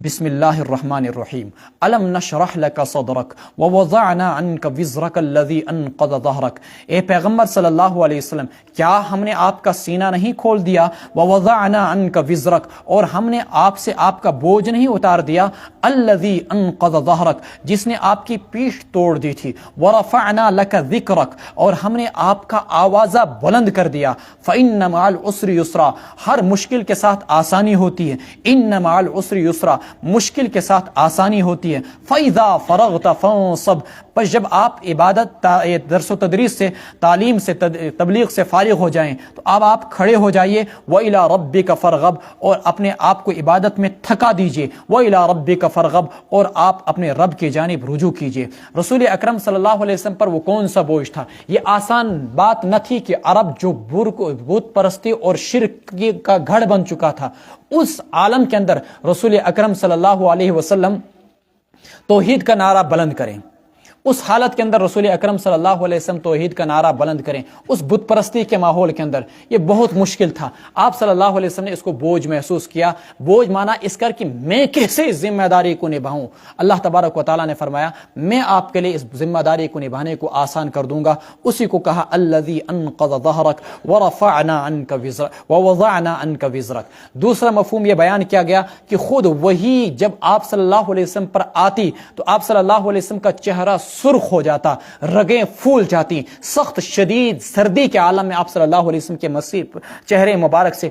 بسم اللہ الرحمن الرحیم الم نشرح لک صدرک ووضعنا عنک وزرک الذی انقض ظہرک۔ اے پیغمبر صلی اللہ علیہ وسلم، کیا ہم نے آپ کا سینہ نہیں کھول دیا؟ ووضعنا عنک وزرک، اور ہم نے آپ سے آپ کا بوجھ نہیں اتار دیا؟ الذی انقض ظہرک، جس نے آپ کی پیٹھ توڑ دی تھی۔ ورفعنا لک ذکرک، اور ہم نے آپ کا آوازہ بلند کر دیا۔ فإن مع العسر یسرا، ہر مشکل کے ساتھ آسانی ہوتی ہے۔ ان مع العسر یسرا، مشکل کے ساتھ آسانی ہوتی ہے۔ فَإِذَا فَرَغْتَ فَانصَبْ، پس جب آپ عبادت، درس و تدریس سے، تعلیم سے، تبلیغ سے فارغ ہو جائیں تو اب آپ کھڑے ہو جائیے۔ وَإِلَىٰ رَبِّكَ فَارْغَب، اور اپنے آپ کو عبادت میں تھکا دیجیے۔ وَإِلَىٰ رَبِّكَ فَارْغَب، اور آپ اپنے رب کی جانب رجوع کیجیے۔ رسول اکرم صلی اللہ علیہ وسلم پر وہ کون سا بوجھ تھا؟ یہ آسان بات نہ تھی کہ عرب جو بت پرستی اور شرک کا گھر بن چکا تھا، اس عالم کے اندر رسول اکرم صلی اللہ علیہ وسلم توحید کا نعرہ بلند کریں۔ اس حالت کے اندر رسول اکرم صلی اللہ علیہ وسلم توحید کا نعرہ بلند کریں اس بت پرستی کے ماحول کے اندر، یہ بہت مشکل تھا۔ آپ صلی اللہ علیہ وسلم نے اس کو بوجھ محسوس کیا۔ بوجھ مانا اس کر کہ میں کیسے ذمہ داری کو نبھاؤں۔ اللہ تبارک و تعالیٰ نے فرمایا میں آپ کے لیے اس ذمہ داری کو نبھانے کو آسان کر دوں گا۔ اسی کو کہا الذی انقض ظہرک ورفعنا عنک وزرک ووضعنا عنک وزرک۔ دوسرا مفہوم یہ بیان کیا گیا کہ خود وہی جب آپ صلی اللہ علیہ وسلم پر آتی تو آپ صلی اللہ علیہ وسلم کا چہرہ سرخ ہو جاتا، رگیں پھول جاتی، سخت شدید سردی کے عالم میں آپ صلی اللہ علیہ وسلم کے چہرے مبارک سے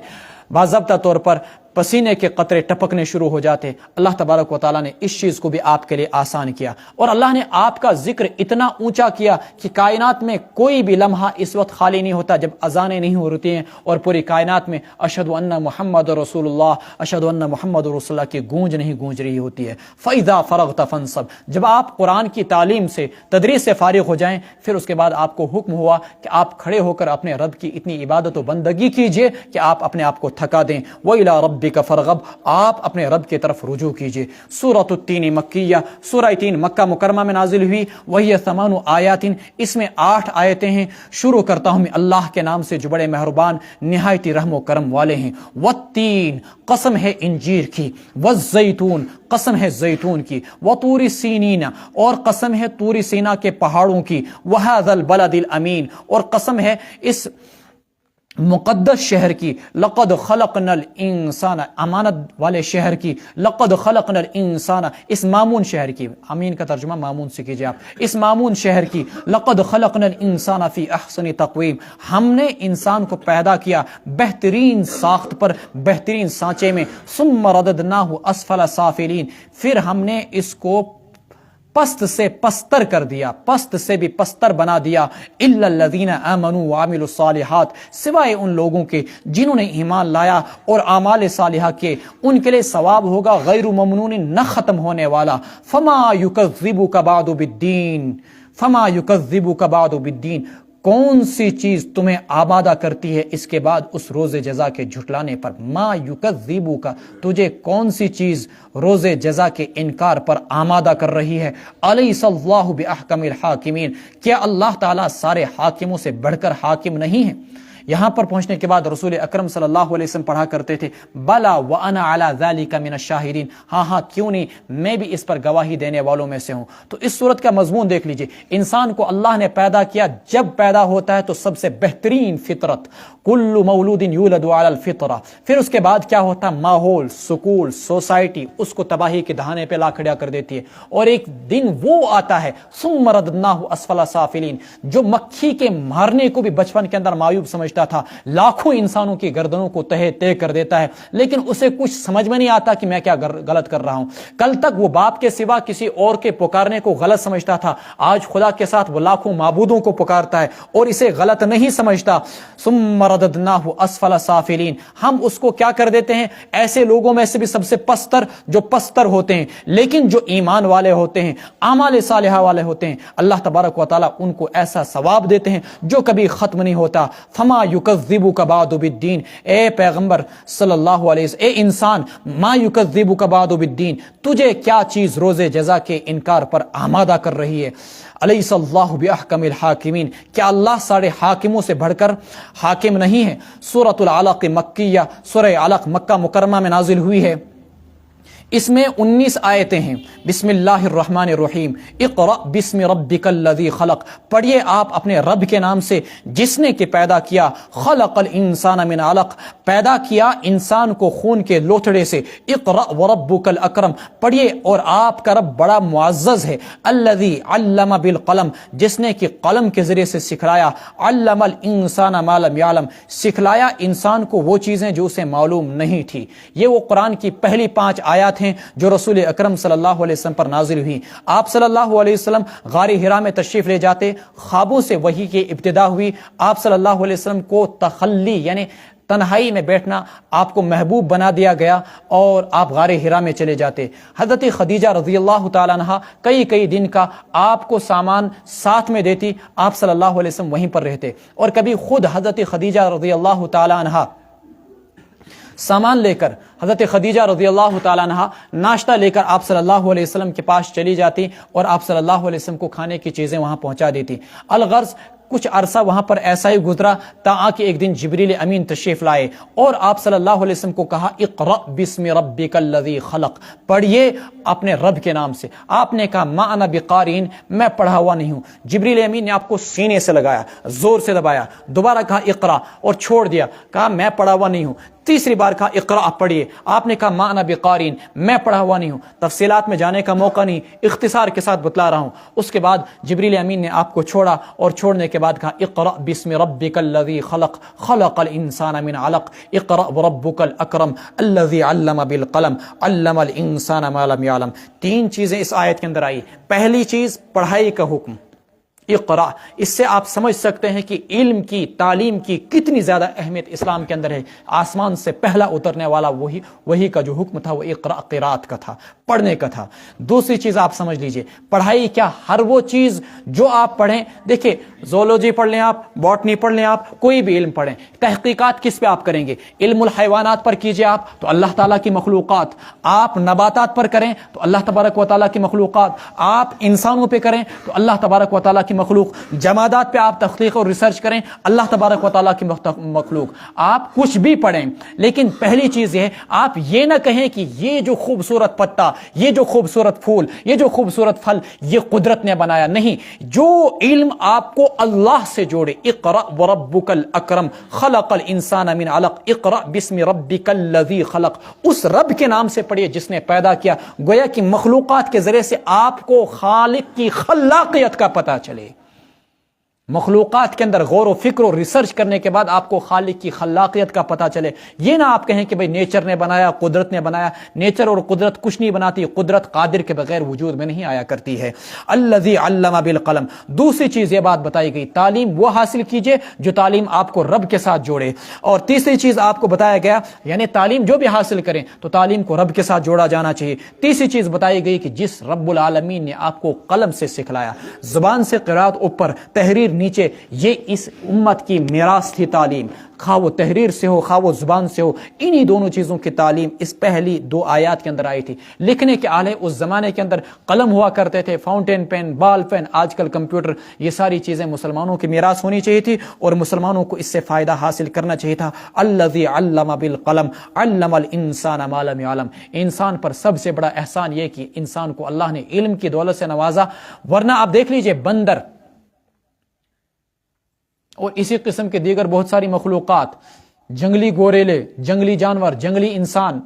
باضابطہ طور پر پسینے کے قطرے ٹپکنے شروع ہو جاتے۔ اللہ تبارک و تعالیٰ نے اس چیز کو بھی آپ کے لیے آسان کیا، اور اللہ نے آپ کا ذکر اتنا اونچا کیا کہ کائنات میں کوئی بھی لمحہ اس وقت خالی نہیں ہوتا جب اذانیں نہیں ہوتی ہیں اور پوری کائنات میں اشہد ان محمد رسول اللہ، اشہد ان محمد رسول اللہ کی گونج نہیں گونج رہی ہوتی ہے۔ فَإِذَا فَرَغْتَ فَانصَبْ، جب آپ قرآن کی تعلیم سے، تدریس سے فارغ ہو جائیں، پھر اس کے بعد آپ کو حکم ہوا کہ آپ کھڑے ہو کر اپنے رب کی اتنی عبادت و بندگی کیجئے کہ آپ اپنے آپ کو تھکا دیں۔ وَإِلَىٰ رَبِّكَ فَارْغَب، آپ اپنے رب کی طرف رجوع کیجئے۔ سورۃ التین مکیہ، سورہ تین مکہ مکرمہ میں نازل ہوئی۔ وہی 8 آیات، اس میں 8 آیتیں ہیں۔ شروع کرتا ہوں میں اللہ کے نام سے جو بڑے مہربان نہایت رحم و کرم والے ہیں۔ والتین، قسم ہے انجیر کی۔ والزیتون، قسم ہے زیتون کی۔ وطور سینین، اور قسم ہے طور سینا کے پہاڑوں کی۔ وہذا البلد الامین، اور قسم ہے اس مقدس شہر کی۔ لقد خلقنا الانسان، امانت والے شہر کی۔ لقد خلقنا الانسان، اس مامون شہر کی، امین کا ترجمہ مامون سے کیجئے آپ، اس مامون شہر کی۔ لقد خلقنا الانسان فی احسن تقویم، ہم نے انسان کو پیدا کیا بہترین ساخت پر، بہترین سانچے میں۔ ثم رددناہ اسفل سافلین، پھر ہم نے اس کو پست سے پستر کر دیا، پست سے بھی پستر بنا دیا۔ الا الذین آمنوا وعملوا الصالحات، سوائے ان لوگوں کے جنہوں نے ایمان لایا اور اعمال صالحہ کیے، ان کے لیے ثواب ہوگا غیر ممنون، نہ ختم ہونے والا۔ فما یکذبک بعد بالدین، فما یکذبک بعد بالدین، کون سی چیز تمہیں آمادہ کرتی ہے اس کے بعد اس روز جزا کے جھٹلانے پر؟ ما یکذبک، تجھے کون سی چیز روز جزا کے انکار پر آمادہ کر رہی ہے؟ الیس اللہ باحکم الحاکمین، کیا اللہ تعالیٰ سارے حاکموں سے بڑھ کر حاکم نہیں ہے؟ یہاں پر پہنچنے کے بعد رسول اکرم صلی اللہ علیہ وسلم پڑھا کرتے تھے بلا وانا علی ذلک من الشاہدین، ہاں ہاں کیوں نہیں، میں بھی اس پر گواہی دینے والوں میں سے ہوں۔ تو اس صورت کا مضمون دیکھ لیجئے، انسان کو اللہ نے پیدا کیا، جب پیدا ہوتا ہے تو سب سے بہترین فطرت، کل مولود یولد علی الفطرہ، پھر اس کے بعد کیا ہوتا ہے، ماحول، سکول، سوسائٹی اس کو تباہی کے دہانے پہ لا کھڑا کر دیتی ہے، اور ایک دن وہ آتا ہے ثم رددناہ اسفل سافلین، جو مکھی کے مارنے کو بھی بچپن کے اندر معیوب سمجھتا تھا، لاکھوں انسانوں کی گردنوں کو تہے تے کر دیتا ہے، لیکن اسے کچھ سمجھ میں نہیں آتا کہ میں کیا غلط کر رہا ہوں۔ کل تک وہ باپ کے سوا کسی اور کے پکارنے کو غلط سمجھتا تھا، آج خدا کے ساتھ وہ لاکھوں معبودوں کو پکارتا ہے اور اسے غلط نہیں سمجھتا۔ ثم رددناہ اسفل سافلین، ہم اس کو کیا کر دیتے ہیں، ایسے لوگوں میں سے بھی سب سے پستر، جو پستر ہوتے ہیں لیکن جو ایمان والے ہوتے ہیں، اعمال صالحہ والے ہوتے ہیں، اللہ تبارک و تعالیٰ ان کو ایسا ثواب دیتے ہیں جو کبھی ختم نہیں ہوتا۔ فما یکذبک بعد بالدین، اے پیغمبر صلی اللہ علیہ وسلم، اے انسان، ما یکذبک بعد بالدین، تجھے کیا چیز روز جزا کے انکار پر آمادہ کر رہی ہے؟ الیس اللہ باحکم الحاکمین، کیا اللہ سارے حاکموں سے بڑھ کر حاکم نہیں ہے؟ سورۃ العلق مکیہ، سورہ علق مکہ مکرمہ میں نازل ہوئی ہے۔ اس میں 19 آیتیں ہیں۔ بسم اللہ الرحمن الرحیم، اقرأ بسم ربک الذی خلق، پڑھیے آپ اپنے رب کے نام سے جس نے کہ پیدا کیا، خلق الانسان من علق، پیدا کیا انسان کو خون کے لوتھڑے سے، اقرأ وربک الاکرم، پڑھیے اور آپ کا رب بڑا معزز ہے، الذی علم بالقلم، جس نے کہ قلم کے ذریعے سے سکھلایا، علم الانسان ما لم یعلم، سکھلایا انسان کو وہ چیزیں جو اسے معلوم نہیں تھی۔ یہ وہ قرآن کی پہلی 5 آیات ہیں جو رسول اکرم صلی اللہ علیہ وسلم پر نازل ہوئی۔ آپ صلی اللہ علیہ وسلم غار حرا میں تشریف لے جاتے، خوابوں سے وحی کی ابتدا ہوئی، آپ صلی اللہ علیہ وسلم کو تخلی یعنی تنہائی میں بیٹھنا آپ کو محبوب بنا دیا گیا اور آپ غار حرا میں چلے جاتے۔ حضرت خدیجہ رضی اللہ تعالیٰ عنہ کئی دن کا آپ کو سامان ساتھ میں دیتی، آپ صلی اللہ علیہ وسلم وہیں پر رہتے، اور کبھی خود حضرت خدیجہ رضی اللہ تعالیٰ عنہ سامان لے کر، حضرت خدیجہ رضی اللہ تعالیٰ عنہ ناشتہ لے کر آپ صلی اللہ علیہ وسلم کے پاس چلی جاتی اور آپ صلی اللہ علیہ وسلم کو کھانے کی چیزیں وہاں پہنچا دیتی۔ الغرض کچھ عرصہ وہاں پر ایسا ہی گزرا تاکہ ایک دن جبریل امین تشریف لائے اور آپ صلی اللہ علیہ وسلم کو کہا، اقرأ بسم ربک الذی خلق، پڑھیے اپنے رب کے نام سے۔ آپ نے کہا، ما انا بقارئ، میں پڑھا ہوا نہیں ہوں۔ جبریل امین نے آپ کو سینے سے لگایا، زور سے دبایا، دوبارہ کہا اقرأ اور چھوڑ دیا، کہا میں پڑھا ہوا نہیں ہوں۔ تیسری بار کہا اقرأ، پڑھیے، آپ نے کہا ما انا بقارئ، میں پڑھا ہوا نہیں ہوں۔ تفصیلات میں جانے کا موقع نہیں، اختصار کے ساتھ بتلا رہا ہوں۔ اس کے بعد جبریل امین نے آپ کو چھوڑا اور چھوڑنے کے بعد کہا، اقرأ بسم ربک الذی خلق، خلق الانسان من علق، اقرأ وربک الاکرم الذی علم بالقلم، علم الانسان ما لم یعلم۔ 3 چیزیں اس آیت کے اندر آئی۔ پہلی چیز پڑھائی کا حکم، اقرأ، اس سے آپ سمجھ سکتے ہیں کہ علم کی، تعلیم کی کتنی زیادہ اہمیت اسلام کے اندر ہے۔ آسمان سے پہلا اترنے والا وہی کا جو حکم تھا وہ اقرأ، قرات کا تھا، پڑھنے کا تھا۔ دوسری چیز آپ سمجھ لیجئے، پڑھائی کیا، ہر وہ چیز جو آپ پڑھیں، دیکھیں زولوجی پڑھ لیں آپ، باٹنی پڑھ لیں آپ، کوئی بھی علم پڑھیں، تحقیقات کس پہ آپ کریں گے؟ علم الحیوانات پر کیجئے آپ تو اللہ تعالیٰ کی مخلوقات، آپ نباتات پر کریں تو اللہ تبارک و تعالیٰ کی مخلوقات، آپ انسانوں پہ کریں تو اللہ تبارک و تعالیٰ کی مخلوق، جمادات پہ آپ تحقیق اور ریسرچ کریں اللہ تبارک و تعالیٰ کی مخلوق۔ آپ کچھ بھی پڑھیں، لیکن پہلی چیز یہ ہے آپ یہ نہ کہیں کہ یہ جو خوبصورت پتا، یہ جو خوبصورت پھول، یہ جو خوبصورت پھل یہ قدرت نے بنایا، نہیں۔ جو علم آپ کو اللہ سے جوڑے، اقرأ وربک الاکرم خلق الانسان من علق، اقرأ بسم ربک الذی خلق، اس رب کے نام سے پڑھیے جس نے پیدا کیا۔ گویا کہ مخلوقات کے ذریعے سے آپ کو خالق کی خلاقیت کا پتہ چلے۔ مخلوقات کے اندر غور و فکر و ریسرچ کرنے کے بعد آپ کو خالق کی خلاقیت کا پتہ چلے۔ یہ نہ آپ کہیں کہ بھئی نیچر نے بنایا، قدرت نے بنایا، نیچر اور قدرت کچھ نہیں بناتی، قدرت قادر کے بغیر وجود میں نہیں آیا کرتی ہے۔ الذی علم بالقلم، دوسری چیز یہ بات بتائی گئی، تعلیم وہ حاصل کیجئے جو تعلیم آپ کو رب کے ساتھ جوڑے، اور تیسری چیز آپ کو بتایا گیا یعنی تعلیم جو بھی حاصل کریں تو تعلیم کو رب کے ساتھ جوڑا جانا چاہیے۔ تیسری چیز بتائی گئی کہ جس رب العالمین نے آپ کو قلم سے سکھلایا، زبان سے قرات اوپر، تحریر نیچے، یہ اس امت کی میراث تھی تعلیم، خواہ وہ تحریر سے ہو خواہ وہ زبان سے ہو، انہی دونوں چیزوں کی تعلیم اس پہلی 2 آیات کے اندر آئی تھی۔ لکھنے کے آلے اس زمانے کے اندر قلم ہوا کرتے تھے، فاؤنٹین پین، بال پین، آج کل کمپیوٹر، یہ ساری چیزیں مسلمانوں کی میراث ہونی چاہیے تھی اور مسلمانوں کو اس سے فائدہ حاصل کرنا چاہیے تھا۔ الذی علم بالقلم علم الانسان ما لم یعلم، انسان پر سب سے بڑا احسان یہ کہ انسان کو اللہ نے علم کی دولت سے نوازا، ورنہ آپ دیکھ لیجئے بندر اور اسی قسم کے دیگر بہت ساری مخلوقات، جنگلی گوریلے، جنگلی جانور، جنگلی انسان،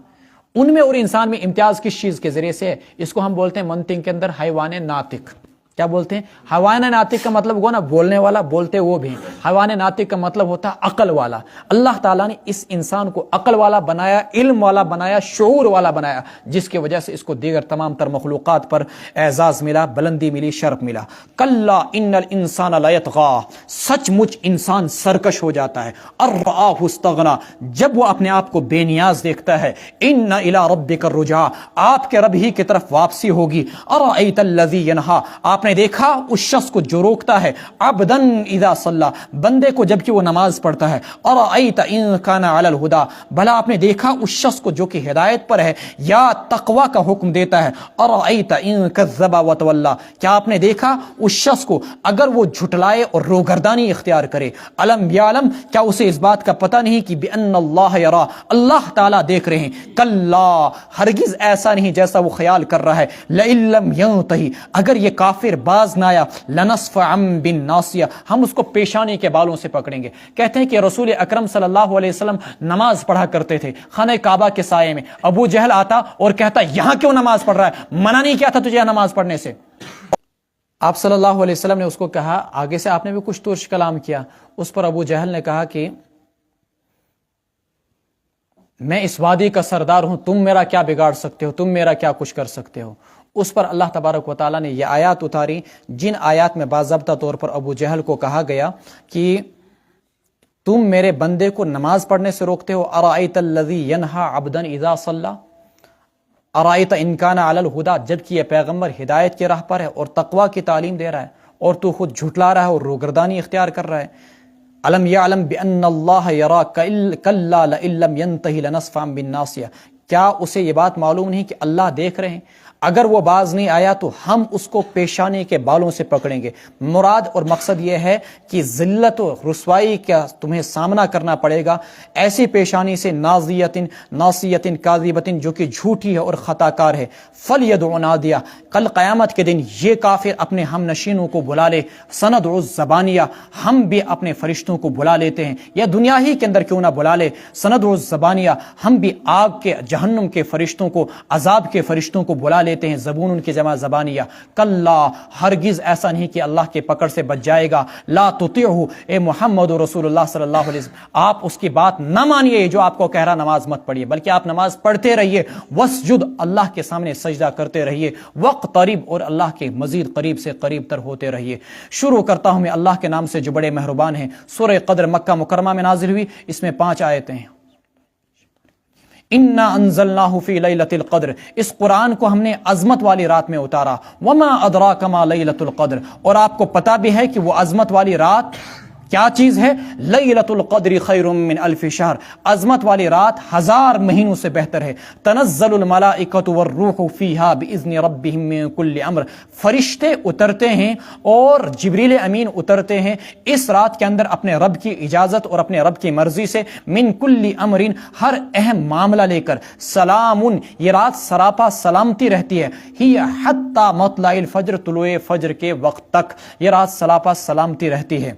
ان میں اور انسان میں امتیاز کس چیز کے ذریعے سے ہے؟ اس کو ہم بولتے ہیں منطق کے اندر حیوان ناطق۔ کیا بولتے ہیں؟ حیوان ناطق کا مطلب وہ نا بولنے والا، بولتے وہ بھی ہیں۔ حیوان ناطق کا مطلب ہوتا ہے عقل والا۔ اللہ تعالیٰ نے اس انسان کو عقل والا بنایا، علم والا بنایا، شعور والا بنایا، جس کی وجہ سے اس کو دیگر تمام تر مخلوقات پر اعزاز ملا، بلندی ملی، شرف ملا۔ کلا ان الانسان لیطغی، سچ مچ انسان سرکش ہو جاتا ہے۔ ارآہ استغنی، جب وہ اپنے آپ کو بے نیاز دیکھتا ہے۔ ان الی ربک الرجعی، آپ کے رب ہی کی طرف واپسی ہوگی۔ ارأیت الذی ینہی، آپ آپ نے دیکھا اس شخص کو جو روکتا ہے عبدن اذا صلی، بندے کو جبکہ وہ نماز پڑھتا ہے، ارأیت ان کان علی الہدی، بھلا آپ نے دیکھا اس شخص کو جو کہ ہدایت پر ہے یا تقوی کا حکم دیتا ہے، ارأیت ان کذب وتولی، کیا آپ نے دیکھا اس شخص کو اگر وہ جھٹلائے اور روگردانی اختیار کرے، علم یعلم، کیا اسے اس بات کا پتہ نہیں کہ بان اللہ یرا، اللہ تعالیٰ دیکھ رہے ہیں، کلا، ہرگز ایسا نہیں جیسا وہ خیال کر رہا ہے، لئن لم ینتہی، اگر یہ کافر باز نہ آیا، لنصفعا بالناصیہ، ہم اس کو پیشانی کے بالوں سے پکڑیں گے۔ کہتے ہیں کہ رسول اکرم صلی اللہ علیہ وسلم نماز پڑھا کرتے تھے خانہ کعبہ کے سائے میں، ابو جہل آتا اور کہتا یہاں کیوں نماز پڑھ رہا ہے، منع نہیں کیا تھا تجھے نماز پڑھنے سے؟ آپ صلی اللہ علیہ وسلم نے اس کو کہا، آگے سے آپ نے بھی کچھ ترش کلام کیا، اس پر ابو جہل نے کہا کہ میں اس وادی کا سردار ہوں، تم میرا کیا بگاڑ سکتے ہو، تم میرا کیا کچھ کر سکتے ہو؟ اس پر اللہ تبارک و تعالیٰ نے یہ آیات اتاری جن آیات میں باضابطہ طور پر ابو جہل کو کہا گیا کہ تم میرے بندے کو نماز پڑھنے سے روکتے ہو، ارائیت الذی ینہا عبدا اذا صلی، ارائیت ان کان علی الہدی، جبکہ یہ پیغمبر ہدایت کی راہ پر ہے اور تقوی کی تعلیم دے رہا ہے اور تو خود جھٹلا رہا ہے اور روگردانی اختیار کر رہا ہے۔ علم یعلم بان اللہ یرا، کلا لئن لم ینتہی لنصفعا بالناصیہ، کیا اسے یہ بات معلوم نہیں کہ اللہ دیکھ رہے ہیں، اگر وہ باز نہیں آیا تو ہم اس کو پیشانی کے بالوں سے پکڑیں گے۔ مراد اور مقصد یہ ہے کہ ذلت و رسوائی کا تمہیں سامنا کرنا پڑے گا ایسی پیشانی سے، ناصیتن کاذبتن، جو کہ جھوٹی ہے اور خطا کار ہے، فلیدع نادیہ، کل قیامت کے دن یہ کافر اپنے ہم نشینوں کو بلا لے، سندع الزبانیہ، ہم بھی اپنے فرشتوں کو بلا لیتے ہیں، یا دنیا ہی کے اندر کیوں نہ بلا لے، سندع الزبانیہ، ہم بھی آگ کے جہنم کے فرشتوں کو، عذاب کے فرشتوں کو بلا لیتے ہیں، زبون ان کی جمع زبانیہ، کلا، ہرگز ایسا نہیں کہ اللہ کے پکڑ سے بچ جائے گا، لا تطیعہ، اے محمد رسول اللہ صلی اللہ علیہ وسلم، آپ اس کی بات نہ مانیے جو آپ کو کہہ رہا نماز مت پڑھیے، بلکہ آپ نماز پڑھتے رہیے، وسجد، اللہ کے سامنے سجدہ کرتے رہیے، وقترب، اور اللہ کے مزید قریب سے قریب تر ہوتے رہیے۔ شروع کرتا ہوں میں اللہ کے نام سے جو بڑے مہربان ہیں۔ سورہ قدر مکہ مکرمہ میں نازل ہوئی، اس میں 5 آیتیں ہیں۔ انا انزلناہ فی لیلۃ القدر، اس قرآن کو ہم نے عظمت والی رات میں اتارا، وما ادراک ما لیلۃ القدر، اور آپ کو پتہ بھی ہے کہ وہ عظمت والی رات کیا چیز ہے؟ لیلۃ القدر خیر من الف شہر، عظمت والی رات 1000 مہینوں سے بہتر ہے۔ تنزل الملائکۃ والروح فیہا باذن ربہم من کل امر، فرشتے اترتے ہیں اور جبریل امین اترتے ہیں اس رات کے اندر اپنے رب کی اجازت اور اپنے رب کی مرضی سے، من کل امر، ہر اہم معاملہ لے کر، سلام، یہ رات سراپا سلامتی رہتی ہے، ہی حتی مطلع الفجر، طلوع فجر کے وقت تک یہ رات سراپا سلامتی رہتی ہے۔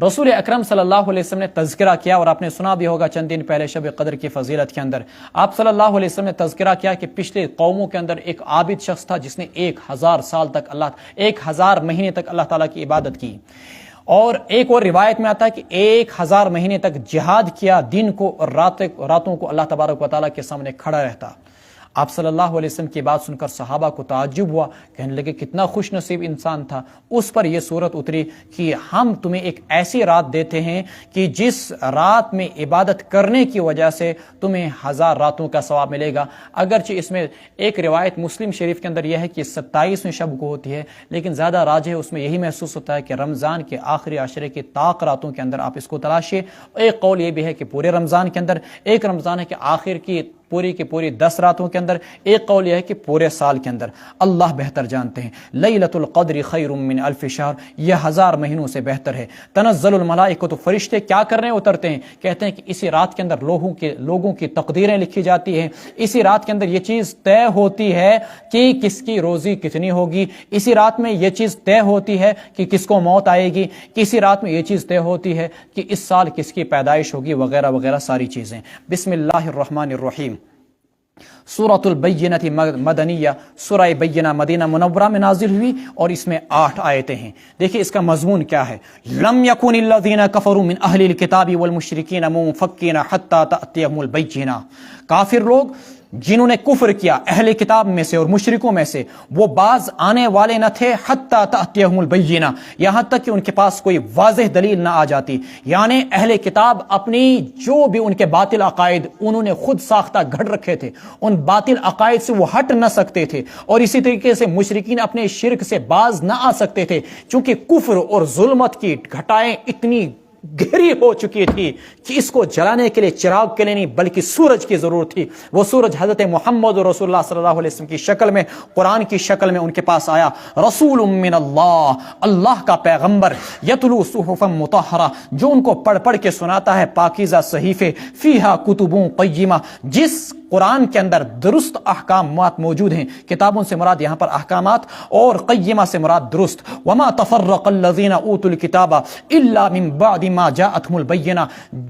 رسول اکرم صلی اللہ علیہ وسلم نے تذکرہ کیا، اور آپ نے سنا بھی ہوگا چند دن پہلے شب قدر کی فضیلت کے اندر آپ صلی اللہ علیہ وسلم نے تذکرہ کیا کہ پچھلے قوموں کے اندر ایک عابد شخص تھا جس نے 1000 سال تک 1000 مہینے تک اللہ تعالیٰ کی عبادت کی، اور ایک اور روایت میں آتا ہے کہ 1000 مہینے تک جہاد کیا، دن کو اور راتوں کو اللہ تبارک و تعالیٰ کے سامنے کھڑا رہتا۔ آپ صلی اللہ علیہ وسلم کی بات سن کر صحابہ کو تعجب ہوا، کہنے لگے کتنا خوش نصیب انسان تھا۔ اس پر یہ صورت اتری کہ ہم تمہیں ایک ایسی رات دیتے ہیں کہ جس رات میں عبادت کرنے کی وجہ سے تمہیں 1000 راتوں کا ثواب ملے گا۔ اگرچہ اس میں ایک روایت مسلم شریف کے اندر یہ ہے کہ 27ویں شب کو ہوتی ہے، لیکن زیادہ راجح اس میں یہی محسوس ہوتا ہے کہ رمضان کے آخری عشرے کی طاق راتوں کے اندر آپ اس کو تلاشیے۔ ایک قول یہ بھی ہے کہ پورے رمضان کے اندر، ایک رمضان ہے کہ آخر کی پوری 10 راتوں کے اندر، ایک قول یہ ہے کہ پورے سال کے اندر، اللہ بہتر جانتے ہیں۔ لیلۃ القدر خیر من الف شہر، یہ 1000 مہینوں سے بہتر ہے۔ تنزل الملائکۃ، فرشتے کیا کرنے اترتے ہیں؟ کہتے ہیں کہ اسی رات کے اندر لوگوں کی تقدیریں لکھی جاتی ہیں، اسی رات کے اندر یہ چیز طے ہوتی ہے کہ کس کی روزی کتنی ہوگی، اسی رات میں یہ چیز طے ہوتی ہے کہ کس کو موت آئے گی، کسی رات میں یہ چیز طے ہوتی ہے کہ اس سال کس کی پیدائش ہوگی، وغیرہ وغیرہ ساری چیزیں۔ بسم اللہ الرحمن الرحیم۔ سورۃ البینہ مدنیہ، سورہ بینہ مدینہ منورہ میں نازل ہوئی، اور اس میں 8 آیتیں ہیں۔ دیکھیں اس کا مضمون کیا ہے۔ لم یکن الذین کفروا من اہل الکتاب والمشرکین منفکین حتی تأتیہم البینہ، کافر لوگ جنہوں نے کفر کیا اہل کتاب میں سے اور مشرکوں میں سے، وہ باز آنے والے نہ تھے حتی تأتیہم البینہ، یہاں تک کہ ان کے پاس کوئی واضح دلیل نہ آ جاتی. یعنی اہل کتاب اپنی جو بھی ان کے باطل عقائد انہوں نے خود ساختہ گھڑ رکھے تھے، ان باطل عقائد سے وہ ہٹ نہ سکتے تھے، اور اسی طریقے سے مشرکین اپنے شرک سے باز نہ آ سکتے تھے، چونکہ کفر اور ظلمت کی گھٹائیں اتنی گہری ہو چکی تھی کہ اس کو جلانے کے لیے چراغ کے لیے نہیں بلکہ سورج کی ضرورت تھی. وہ سورج حضرت محمد رسول اللہ صلی اللہ علیہ وسلم کی شکل میں، قرآن کی شکل میں ان کے پاس آیا. رسول من اللہ، اللہ کا پیغمبر، یتلو صحفا مطہرہ، جو ان کو پڑھ پڑھ کے سناتا ہے پاکیزہ صحیفے، فیہا کتب قیمہ، جس قرآن کے اندر درست احکامات موجود ہیں. کتابوں سے مراد یہاں پر احکامات، اور قیمہ سے مراد درست. وما تفرق الذین اوتوا الکتاب الا من بعد ما جاءتهم البینہ.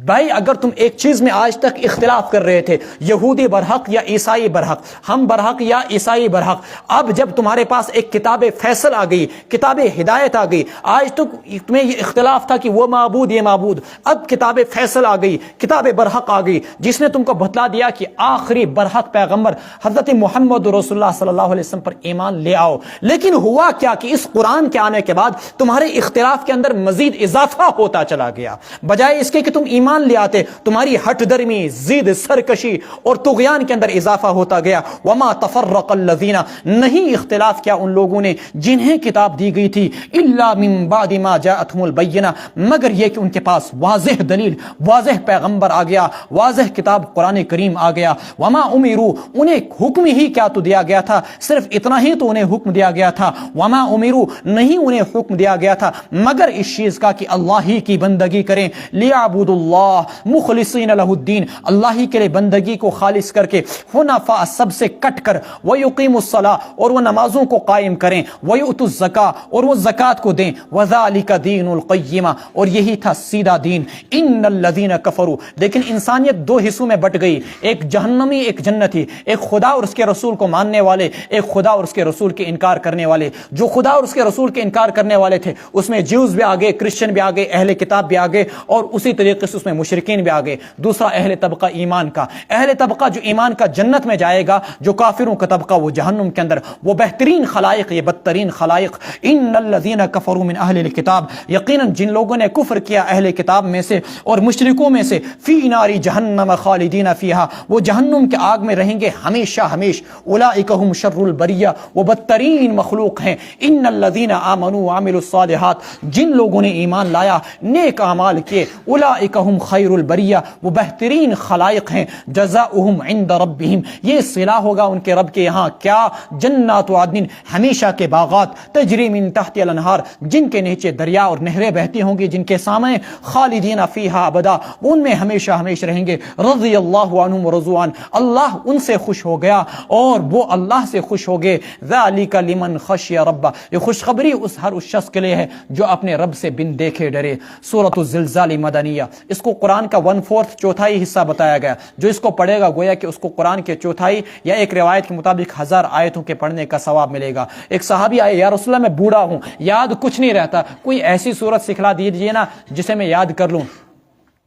بھائی اگر تم ایک چیز میں آج تک اختلاف کر رہے تھے، یہودی برحق یا عیسائی برحق، ہم برحق یا عیسائی برحق، اب جب تمہارے پاس ایک کتاب فیصل آ گئی، کتاب ہدایت آ گئی، آج تک تمہیں یہ اختلاف تھا کہ وہ معبود یہ معبود، اب کتاب فیصل آ گئی، کتاب برحق آ گئی، جس نے تم کو بتلا دیا کہ آخری برحق پیغمبر حضرت محمد رسول اللہ صلی اللہ علیہ وسلم پر ایمان لے آؤ. لیکن ہوا کیا کہ اس قرآن کے آنے کے بعد تمہارے اختلاف کے اندر مزید اضافہ ہوتا چلا گیا. بجائے اس کے کہ تم ایمان لے آتے، تمہاری ہٹ درمی، ضد، سرکشی اور طغیان کے اندر اضافہ ہوتا گیا. وما تفرق الذین، نہیں اختلاف کیا ان لوگوں نے جنہیں کتاب دی گئی تھی، الا من بعد ما جاءتهم البینہ، مگر یہ کہ ان کے پاس واضح دلیل، واضح پیغمبر آ گیا، واضح کتاب قرآن کریم آ گیا. وما امروا، انہیں حکم ہی کیا تو دیا گیا تھا، صرف اتنا ہی تو انہیں حکم دیا گیا تھا. وما امروا، نہیں انہیں حکم دیا گیا تھا مگر اس چیز کا کہ اللہ ہی کی بندگی کریں. لیعبدوا اللہ مخلصین لہ الدین، اللہ ہی کے لیے بندگی کو خالص کر کے، حنفاء، سب سے کٹ کر، ویقیموا الصلاۃ، اور وہ نمازوں کو قائم کریں، ویؤتوا الزکاۃ، اور وہ زکوٰۃ کو دیں، وذالک دین القیمہ، اور یہی تھا سیدھا دین. ان الذین کفروا، لیکن انسانیت دو حصوں میں بٹ گئی، ایک جہنمی ایک جنتی، ایک خدا اور اس کے رسول کو ماننے والے، ایک خدا اور اس کے رسول کے انکار کرنے والے. جو خدا اور اس کے رسول کے انکار کرنے والے تھے اس میں جیوز بھی آگے، کرسچن بھی آگے، اہل کتاب بھی آگے، اور اسی طریقے سے اس میں مشرکین بھی آگے. دوسرا اہل طبقہ ایمان کا، اہل طبقہ جو ایمان کا جنت میں جائے گا، جو کافروں کا طبقہ وہ جہنم کے اندر. وہ بہترین خلائق، یہ بدترین خلائق. ان الذین کفروا من اہل الکتاب، یقیناً جن لوگوں نے کفر کیا اہل کتاب میں سے اور مشرکوں میں سے، فی نار جہنم خالدین فیہا، وہ جہنم کے آگ میں رہیں گے ہمیشہ ہمیش. اولئک هم شر البریہ، وہ بدترین مخلوق ہیں. ان الذین آمنوا وعملوا الصالحات، جن لوگوں نے ایمان لایا، نیک اعمال کیے، اولئک هم خیر البریہ، وہ بہترین خلائق ہیں. جزاؤہم عند ربہم، یہ صلہ ہوگا ان کے رب کے یہاں. کیا؟ جنات عدن، ہمیشہ کے باغات، تجری من تحت الانہار، جن کے نیچے دریا اور نہریں بہتی ہوں گی، جن کے سامنے، خالدین فیہا ابدا، ان میں ہمیشہ ہمیشہ رہیں گے. رضی اللہ عنہم ورضوا عنہ، اللہ ان سے خوش ہو گیا اور وہ اللہ سے خوش ہو گئے. ذالک لمن خشی ربہ، یہ خوشخبری ہر اس شخص کے لیے ہے جو اپنے رب سے بن دیکھے ڈرے. سورۃ الزلزال مدنیہ، اس کو قرآن کا 1/4 چوتھائی حصہ بتایا گیا. جو اس کو پڑھے گا گویا کہ اس کو قرآن کے چوتھائی یا ایک روایت کے مطابق 1000 آیتوں کے پڑھنے کا ثواب ملے گا. ایک صحابی آئے، یا رسول اللہ میں بوڑھا ہوں، یاد کچھ نہیں رہتا، کوئی ایسی سورت سکھلا دیجئے نا جسے میں یاد کر لوں.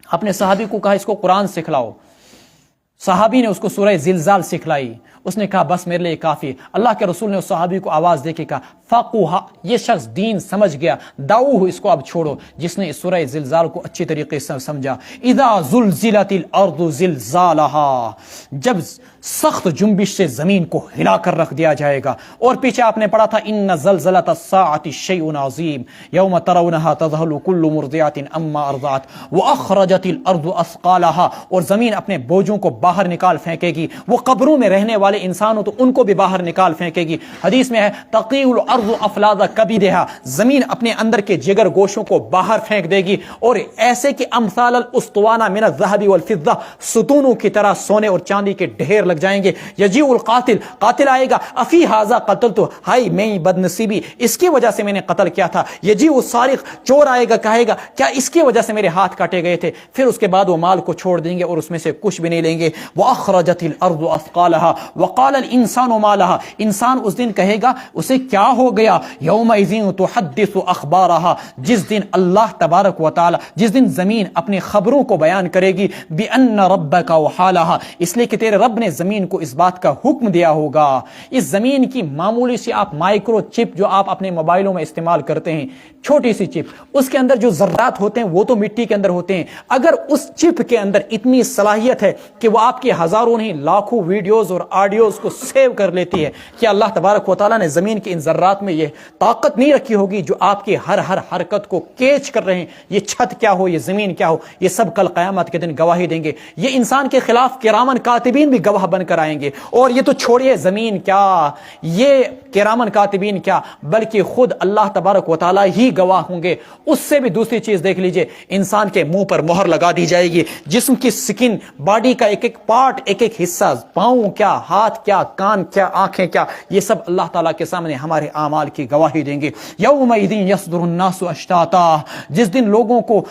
اپنے صحابی کو کہا اس کو قرآن سکھلاؤ. صحابی نے اس کو سورہ زلزال سکھلائی. اس نے کہا بس میرے لیے کافی. اللہ کے رسول نے اس صحابی کو آواز دے کے کہا فقوہ، یہ شخص دین سمجھ گیا، دعوہ، اس کو اب چھوڑو. جس نے اس سورہ زلزال کو اچھی طریقے سے سمجھا. اذا زلزلت الارض زلزالہا، جب سخت جنبش سے زمین کو ہلا کر رکھ دیا جائے گا. اور پیچھے آپ نے پڑھا تھا ان زلزلۃ الساعۃ شیء عظیم یوم ترونہا تذہل کل مرضعۃ عما ارضعت واخرجت الارض اثقالہا، اور زمین اپنے بوجھوں کو باہر نکال پھینکے گی. وہ قبروں میں رہنے والے انسان ہو تو ان کو بھی باہر نکال پھینکے گی. حدیث میں ہے تقی الارض افلاذ کبدہا، زمین اپنے اندر کے جگر گوشوں کو باہر پھینک دے گی. اور ایسے کہ امثال الاسطوانہ من الذهب والفضہ، ستونوں کی طرح سونے اور چاندی کے ڈھیر لگ جائیں گے. یجیء القاتل، قاتل آئے گا. افی ھذا قتلت، ہائی میں بد نصیبی، اس کی وجہ سے میں نے قتل کیا تھا. یجیء السارق، چور آئے گا، کہے گا کیا اس کی وجہ سے میرے ہاتھ کاٹے گئے تھے. پھر اس کے بعد وہ مال کو چھوڑ دیں گے اور اس میں سے کچھ بھی نہیں لیں گے. وَأَخْرَجَتِ الْأَرْضُ أَثْقَالَهَا وَقَالَ الْإِنسَانُ مَا لَهَا، انسان اس دن کہے گا اسے کیا ہو گیا، يَوْمَئِذٍ تُحَدِّثُ أَخْبَارَهَا، جس دن اللہ تبارک و تعالی، جس دن زمین اپنی خبروں کو بیان کرے گی، بِأَنَّ رَبَّكَ وَحَالَهَا، اس لیے کہ تیرے رب نے زمین کو اس بات کا حکم دیا ہوگا۔ اس زمین کی معمولی سی آپ مائکرو چپ جو آپ اپنے موبائلوں میں استعمال کرتے ہیں، چھوٹی سی چپ، اس کے اندر جو ذرات ہوتے ہیں وہ تو مٹی کے اندر ہوتے ہیں، اگر اس چپ کے اندر اتنی صلاحیت ہے کہ وہ آپ کے ہزاروں نہیں لاکھوں ویڈیوز اور آڈیوز کو سیو کر لیتی ہے، کہ اللہ تبارک و تعالیٰ نے زمین کے ان ذرات میں یہ طاقت نہیں رکھی ہوگی جو آپ کی ہر حرکت کو کیچ کر رہے ہیں، یہ چھت کیا ہو، یہ زمین کیا ہو، یہ سب کل قیامت کے دن گواہی دیں گے۔ یہ انسان کے خلاف کرامن کاتبین بھی گواہ بن کر آئیں گے، اور یہ تو چھوڑیے زمین کیا، یہ کرامن کاتبین کیا، بلکہ خود اللہ تبارک و تعالیٰ ہی گواہ ہوں گے۔ اس سے بھی دوسری چیز دیکھ لیجئے، انسان کے منہ پر مہر لگا دی جائے گی، جسم کی سکن، باڈی کا ایک ایک پارٹ، ایک ایک حصہ، پاؤں کیا، ہاتھ کیا، کان کیا، آنکھیں کیا، یہ سب اللہ تعالیٰ کے سامنے ہمارے اعمال کی گواہی دیں گے۔ یومئذ یصدر الناس اشتاتا، جس دن لوگوں کو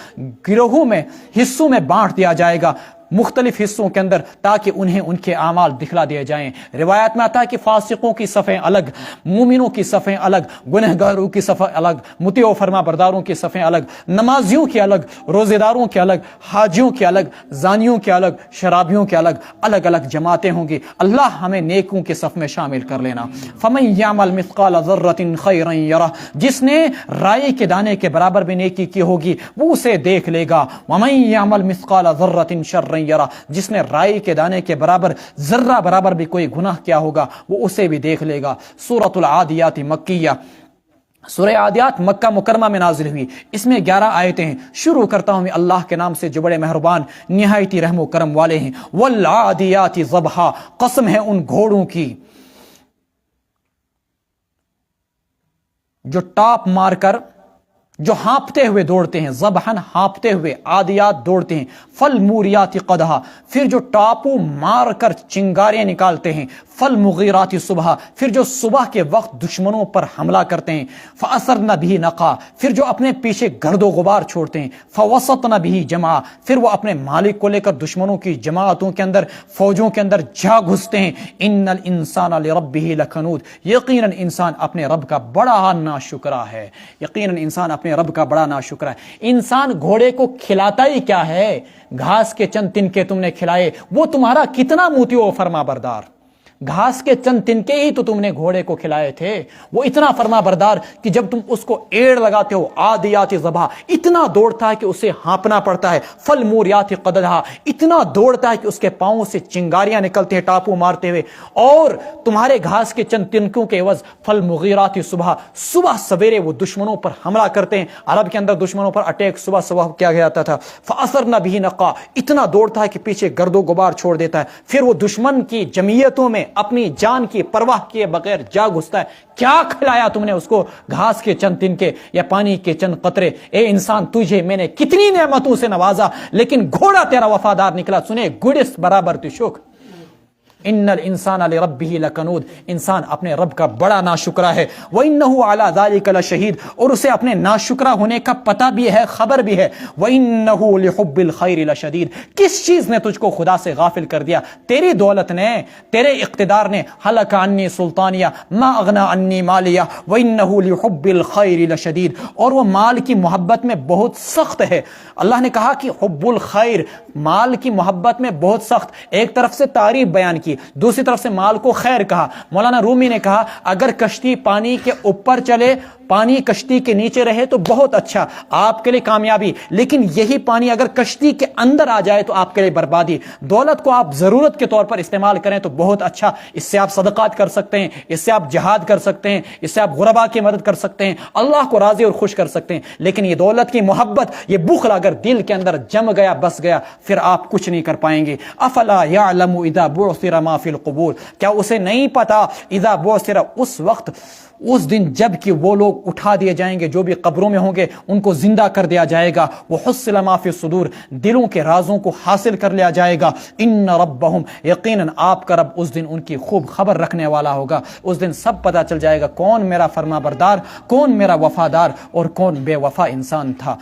گروہوں میں، حصوں میں بانٹ دیا جائے گا، مختلف حصوں کے اندر، تاکہ انہیں ان کے اعمال دکھلا دیے جائیں۔ روایت میں آتا ہے کہ فاسقوں کی صفیں الگ، مومنوں کی صفیں الگ، گنہگاروں کی صفیں الگ، مطیع و فرما برداروں کی صفیں الگ، نمازیوں کی الگ، روزے داروں کی الگ، حاجیوں کی الگ، زانیوں کی الگ، شرابیوں کی الگ، الگ الگ جماعتیں ہوں گی۔ اللہ ہمیں نیکوں کے صف میں شامل کر لینا۔ فَمَن يَعْمَلْ مِثْقَالَ ذَرَّةٍ خَيْرًا يَرَهُ، جس نے رائی کے دانے کے برابر بھی نیکی کی ہوگی وہ اسے دیکھ لے گا۔ وَمَن يَعْمَلْ مِثْقَالَ ذَرَّةٍ شَرًّا يَرَهُ، جس نے رائی کے دانے کے برابر ذرہ برابر بھی کوئی گناہ کیا ہوگا وہ اسے بھی دیکھ لے گا۔ سورۃ العادیات مکیہ، سورہ عادیات مکہ مکرمہ میں نازل ہوئی، اس میں 11 آیتیں ہیں۔ شروع کرتا ہوں میں اللہ کے نام سے جو بڑے مہربان نہایتی رحم و کرم والے ہیں۔ والعادیات ضبحا، قسم ہے ان گھوڑوں کی جو ٹاپ مار کر، جو ہانپتے ہوئے دوڑتے ہیں، ضبحن ہانپتے ہوئے، عادیات دوڑتے ہیں، فالموریات قدحا، پھر جو ٹاپو مار کر چنگاریاں نکالتے ہیں، فالمغیرات صبحا، پھر جو صبح کے وقت دشمنوں پر حملہ کرتے ہیں، فاثرن بہ نقا، پھر جو اپنے پیچھے گرد و غبار چھوڑتے ہیں، فوسطن بہ جمعا، پھر وہ اپنے مالک کو لے کر دشمنوں کی جماعتوں کے اندر، فوجوں کے اندر جا گھستے ہیں۔ ان الانسان لربہ لکنود، یقیناً انسان اپنے رب کا بڑا ناشکرا ہے، یقیناً انسان اپنے رب کا بڑا ناشکرا ہے۔ انسان گھوڑے کو کھلاتا ہی کیا ہے؟ گھاس کے چند تنکے تم نے کھلائے، وہ تمہارا کتنا مطیع و فرما بردار، گھاس کے چند تنکے ہی تو تم نے گھوڑے کو کھلائے تھے، وہ اتنا فرما بردار کہ جب تم اس کو ایڑ لگاتے ہو، عادیات ضبحا، اتنا دوڑتا ہے کہ اسے ہانپنا پڑتا ہے، فالموریات قدحا، اتنا دوڑتا ہے کہ اس کے پاؤں سے چنگاریاں نکلتے ہیں ٹاپو مارتے ہوئے، اور تمہارے گھاس کے چند تنکوں کے عوض فالمغیرات صبحا، صبح سویرے وہ دشمنوں پر حملہ کرتے ہیں۔ عرب کے اندر دشمنوں پر اٹیک صبح صبح کیا جاتا تھا۔ فاثرن بہ نقا، اتنا دوڑتا ہے کہ پیچھے گرد و غبار چھوڑ دیتا ہے، پھر وہ دشمن کی جمعیتوں میں اپنی جان کی پرواہ کیے بغیر جا گھستا ہے۔ کیا کھلایا تم نے اس کو؟ گھاس کے چند تنکے یا پانی کے چند قطرے۔ اے انسان، تجھے میں نے کتنی نعمتوں سے نوازا، لیکن گھوڑا تیرا وفادار نکلا۔ سنے، گڈس برابر تشک۔ ان الانسان لربہ لکنود، انسان اپنے رب کا بڑا ناشکرا ہے۔ وانہ علی ذلک لشہید، اور اسے اپنے ناشکرا ہونے کا پتہ بھی ہے، خبر بھی ہے۔ وانہ لحب الخیر لشدید، کس چیز نے تجھ کو خدا سے غافل کر دیا؟ تیری دولت نے، تیرے اقتدار نے۔ ہلک عنی سلطانیہ ما اغنی عنی مالیہ وانہ لحب الخیر لشدید، اور وہ مال کی محبت میں بہت سخت ہے۔ اللہ نے کہا کہ حب الخیر، مال کی محبت میں بہت سخت، ایک طرف سے تعریف بیان کی، دوسری طرف سے مال کو خیر کہا۔ مولانا رومی نے کہا اگر کشتی پانی کے اوپر چلے، پانی کشتی کے نیچے رہے تو بہت اچھا، آپ کے لیے کامیابی، لیکن یہی پانی اگر کشتی کے اندر آ جائے تو آپ کے لیے بربادی۔ دولت کو آپ ضرورت کے طور پر استعمال کریں تو بہت اچھا، اس سے آپ صدقات کر سکتے ہیں، اس سے آپ جہاد کر سکتے ہیں، اس سے آپ غربا کی مدد کر سکتے ہیں، اللہ کو راضی اور خوش کر سکتے ہیں۔ لیکن یہ دولت کی محبت، یہ بخل اگر دل کے اندر جم گیا، بس گیا، پھر آپ کچھ نہیں کر پائیں گے۔ افلا یعلم اذا بعثر ما فی القبور، کیا اسے نہیں پتا؟ اذا بعثر، اس وقت، اس دن جب کہ وہ لوگ اٹھا دیے جائیں گے، جو بھی قبروں میں ہوں گے ان کو زندہ کر دیا جائے گا۔ وحصل ما فی الصدور، دلوں کے رازوں کو حاصل کر لیا جائے گا۔ ان ربہم، یقیناً آپ کا رب اس دن ان کی خوب خبر رکھنے والا ہوگا۔ اس دن سب پتہ چل جائے گا کون میرا فرما بردار، کون میرا وفادار اور کون بے وفا انسان تھا۔